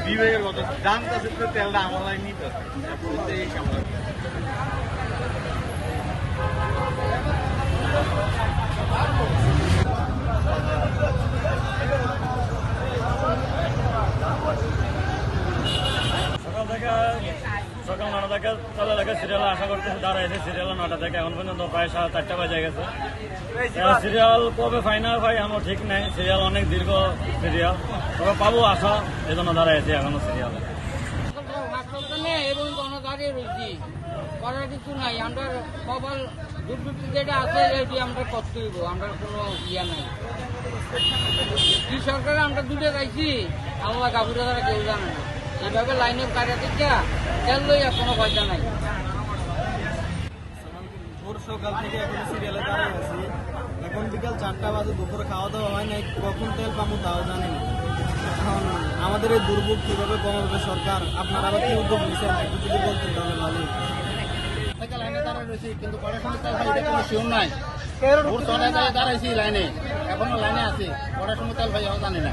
বিবেকের কথা জানতে তেলটা আমার নিতে সকাল 9টা থেকে চলে লাগে সিরিয়াল আশা করতেছি দাঁড়াইছে সিরিয়াল 9টা থেকে এখন পর্যন্ত প্রায় 4:30 বাজে গেছে। সিরিয়াল কবে ফাইনাল হয় আমার ঠিক নাই, সিরিয়াল অনেক দীর্ঘ সিরিয়াল, তবে পাবো আশা, এজন্য দাঁড়াইছে এখনো সিরিয়াল। করার কিছু নাই, আমরা সবার দুর্বৃত্তি যেটা আছে এটি আমরা করতে হইব, আমরা কোনো ইয়া নাই। কি সরকারে আমরা দুটো গাইছি আল্লাহ কাপুরে তারা কেউ জানে না, এইভাবে লাইনের কাটা দিচ্ছে তেল লইয়া কোনো পয়সা নাই। ভোর সকাল থেকে এখন সিরিয়ালে দাঁড়িয়ে আছি, এখন বিকাল 4টা বাজে, দুপুরে খাওয়া দাওয়া হয় নাই, কখন তেল পাবো তাও জানি না। এখন আমাদের এই দুর্ভোগ কিভাবে কমাবে সরকার, আপনারা আবার কি উদ্যোগ নিচ্ছেন একটু যদি বলতেন তাহলে ভালো। লাইনে দাঁড়ায় রয়েছি কিন্তু কটার সময় তেল ভাই এটা কোনো শিওর নাই। ভোর 6টায় দাঁড়াইছি লাইনে, এখনো লাইনে আছি, কটার সময় তেল ভাই জানি না।